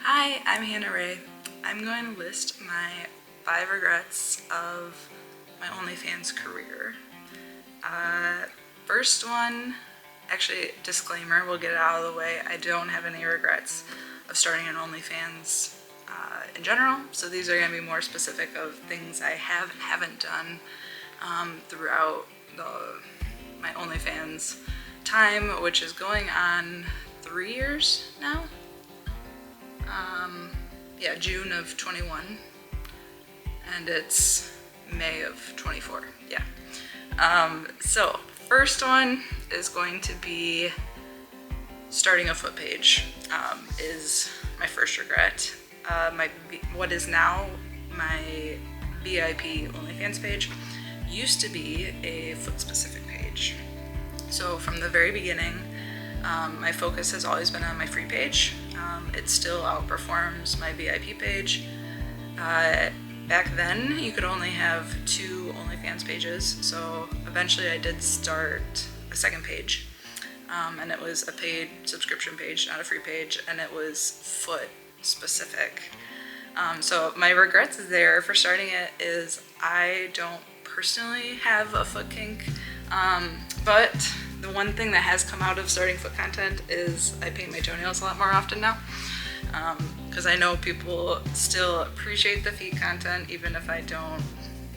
Hi, I'm Hannah Ray. I'm going to list my 5 regrets of my OnlyFans career. First one, actually, disclaimer, we'll get it out of the way. I don't have any regrets of starting an OnlyFans in general, so these are going to be more specific of things I have and haven't done throughout my OnlyFans time, which is going on 3 years now. Yeah, June of 21, and it's May of 24. Yeah. So first one is going to be starting a foot page. Is my first regret. What is now my VIP OnlyFans page used to be a foot specific page. So from the very beginning, my focus has always been on my free page. It still outperforms my VIP page. Back then, you could only have 2 OnlyFans pages, so eventually I did start a second page, and it was a paid subscription page, not a free page, and it was foot specific. So my regrets there for starting it is I don't personally have a foot kink, but the one thing that has come out of starting foot content is I paint my toenails a lot more often now, because I know people still appreciate the feet content even if I don't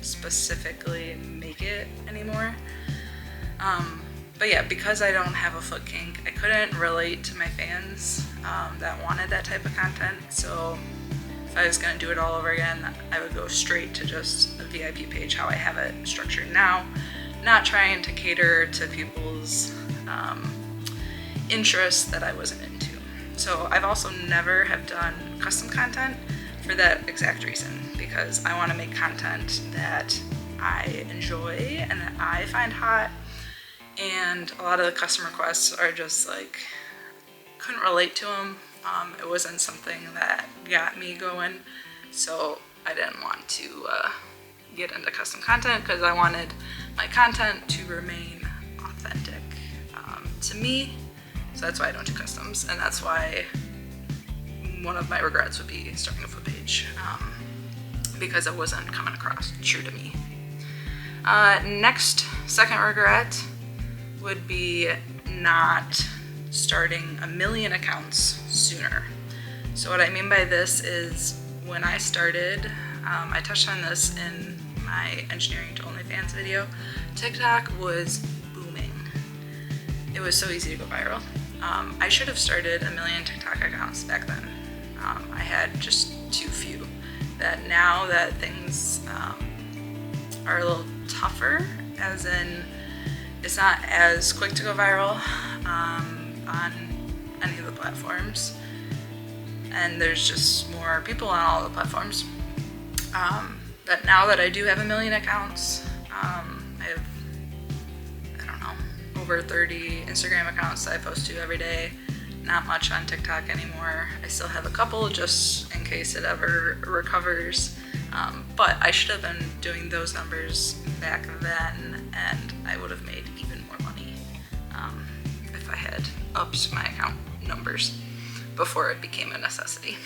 specifically make it anymore. But yeah, because I don't have a foot kink, I couldn't relate to my fans that wanted that type of content. So if I was going to do it all over again, I would go straight to just a VIP page, how I have it structured now, not trying to cater to people's interests that I wasn't into. So I've also never have done custom content for that exact reason, because I want to make content that I enjoy and that I find hot, and a lot of the custom requests are just like, couldn't relate to them. It wasn't something that got me going, so I didn't want to get into custom content because I wanted my content to remain authentic to me. So that's why I don't do customs, and that's why one of my regrets would be starting a foot page, because it wasn't coming across true to me. Second regret would be not starting a million accounts sooner. So what I mean by this is when I started, I touched on this in my engineering to OnlyFans video, TikTok was booming. It was so easy to go viral. I should have started a million TikTok accounts back then. I had just too few. That now that things are a little tougher, as in it's not as quick to go viral on any of the platforms, and there's just more people on all the platforms. But now that I do have a million accounts, I have, I don't know, over 30 Instagram accounts that I post to every day. Not much on TikTok anymore. I still have a couple just in case it ever recovers. But I should have been doing those numbers back then, and I would have made even more money if I had upped my account numbers before it became a necessity.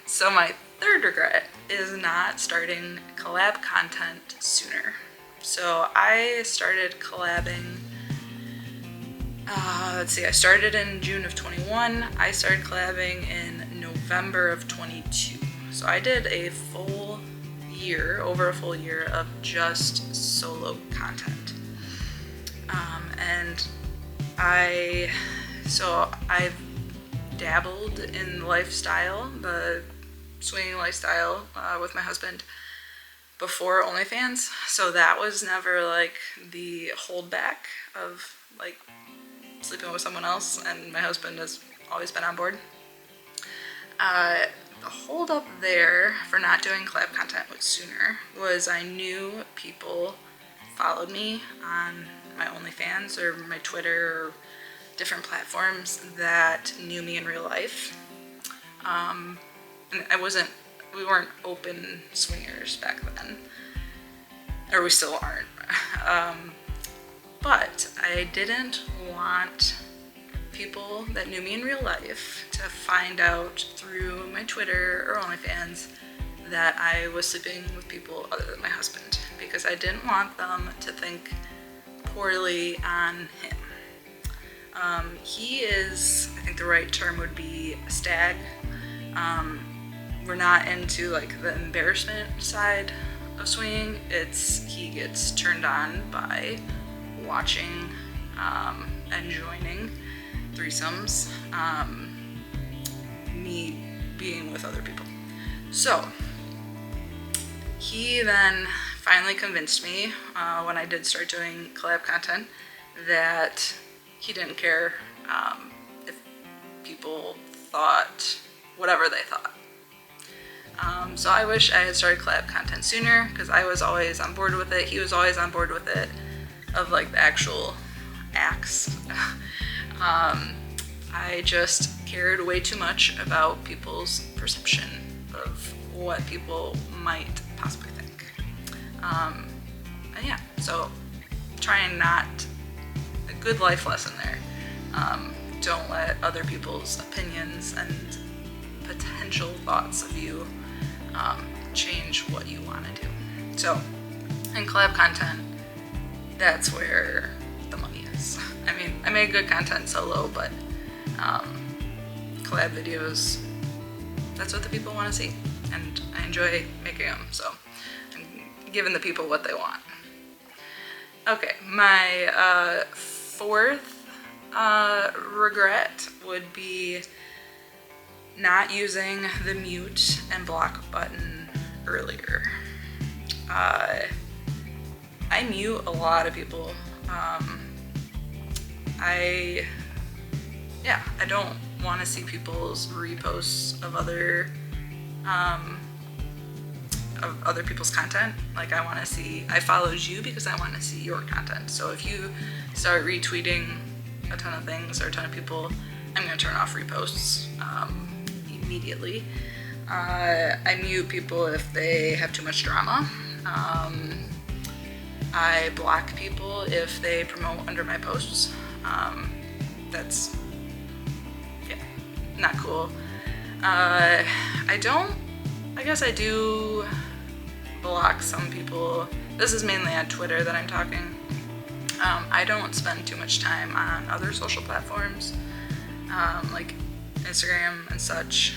So my third regret is not starting collab content sooner. So I started collabing, I started in June of 21. I started collabing in November of 22. So I did a full year, over a full year of just solo content. And I've dabbled in lifestyle, the swinging lifestyle with my husband before OnlyFans. So that was never like the holdback of like sleeping with someone else, and my husband has always been on board. The hold up there for not doing collab content sooner was I knew people followed me on my OnlyFans or my Twitter or different platforms that knew me in real life. And we weren't open swingers back then, or we still aren't. But I didn't want people that knew me in real life to find out through my Twitter or OnlyFans that I was sleeping with people other than my husband, because I didn't want them to think poorly on him. He is, I think the right term would be a stag. We're not into like the embarrassment side of swinging. He gets turned on by watching and joining threesomes, me being with other people. So he then finally convinced me when I did start doing collab content that he didn't care if people thought whatever they thought. So I wish I had started collab content sooner, because I was always on board with it. He was always on board with it, of like the actual acts. I just cared way too much about people's perception of what people might possibly think. And yeah, so trying not, a good life lesson there. Don't let other people's opinions and potential thoughts of you change what you want to do. So in collab content, that's where the money is. I mean, I made good content solo, but collab videos, that's what the people want to see, and I enjoy making them, so I'm giving the people what they want. Okay, my fourth regret would be not using the mute and block button earlier. I mute a lot of people. I don't want to see people's reposts of other people's content. Like, I followed you because I want to see your content. So if you start retweeting a ton of things or a ton of people, I'm going to turn off reposts immediately. I mute people if they have too much drama. I block people if they promote under my posts. That's, not cool. I guess I do block some people. This is mainly on Twitter that I'm talking. I don't spend too much time on other social platforms, like Instagram and such.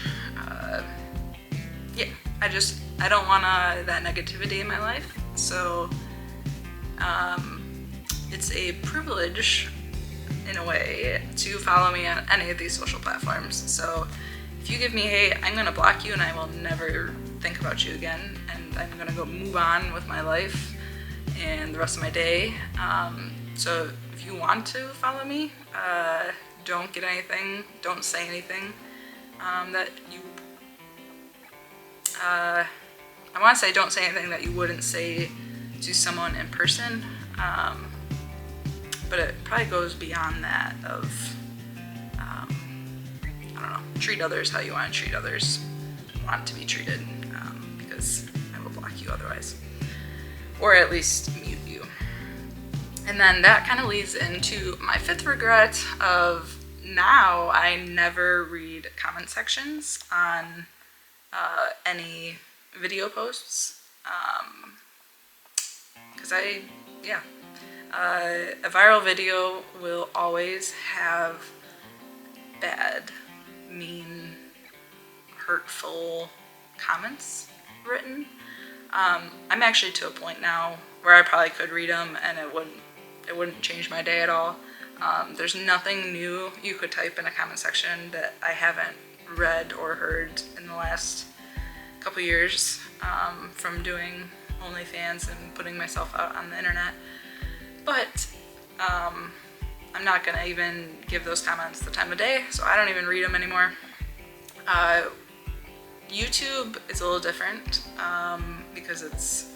I don't want that negativity in my life. So it's a privilege, in a way, to follow me on any of these social platforms. So if you give me hate, I'm gonna block you and I will never think about you again, and I'm gonna go move on with my life and the rest of my day. So if you want to follow me, don't get anything, don't say anything that you, I want to say don't say anything that you wouldn't say to someone in person, but it probably goes beyond that of, I don't know, treat others how you want to treat others, want to be treated, because I will block you otherwise, or at least mute you. And then that kind of leads into my fifth regret of, now I never read comment sections on any video posts, because a viral video will always have bad, mean, hurtful comments written. I'm actually to a point now where I probably could read them and it wouldn't change my day at all. There's nothing new you could type in a comment section that I haven't read or heard in the last couple years, from doing OnlyFans and putting myself out on the internet. But I'm not gonna even give those comments the time of day, so I don't even read them anymore. YouTube is a little different, because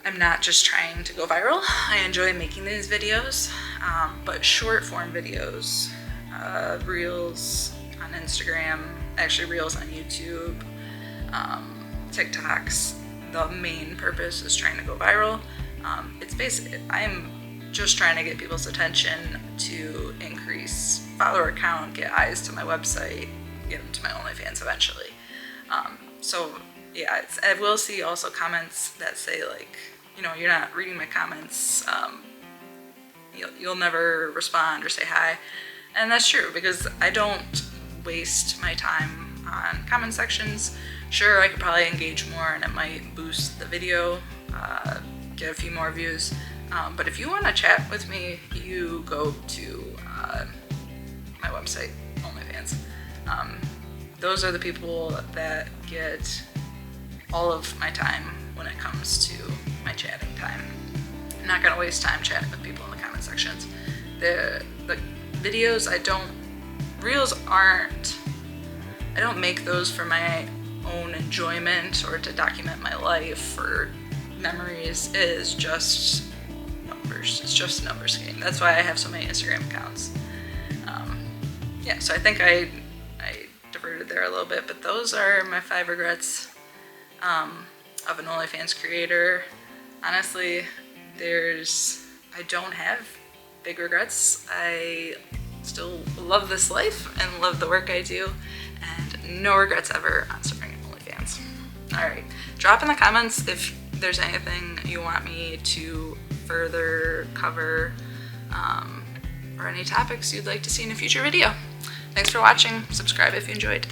I'm not just trying to go viral. I enjoy making these videos, but short form videos, reels on Instagram, actually reels on YouTube, TikToks, the main purpose is trying to go viral. It's basically, I'm just trying to get people's attention to increase follower count, get eyes to my website, get them to my OnlyFans eventually. So yeah, I will see also comments that say like, you know, you're not reading my comments, you'll never respond or say hi. And that's true, because I don't waste my time on comment sections. Sure, I could probably engage more and it might boost the video, get a few more views. But if you want to chat with me, you go to my website, OnlyFans. Those are the people that get all of my time when it comes to my chatting time. I'm not gonna waste time chatting with people in the comment sections. The videos reels aren't, I don't make those for my own enjoyment or to document my life or memories. It is just numbers. It's just a numbers game. That's why I have so many Instagram accounts. Yeah, so I think I diverted there a little bit, but those are my 5 regrets of an OnlyFans creator. Honestly, I don't have big regrets. I still love this life and love the work I do, and no regrets ever on starting OnlyFans. Alright, drop in the comments if there's anything you want me to further cover, or any topics you'd like to see in a future video. Thanks for watching. Subscribe if you enjoyed.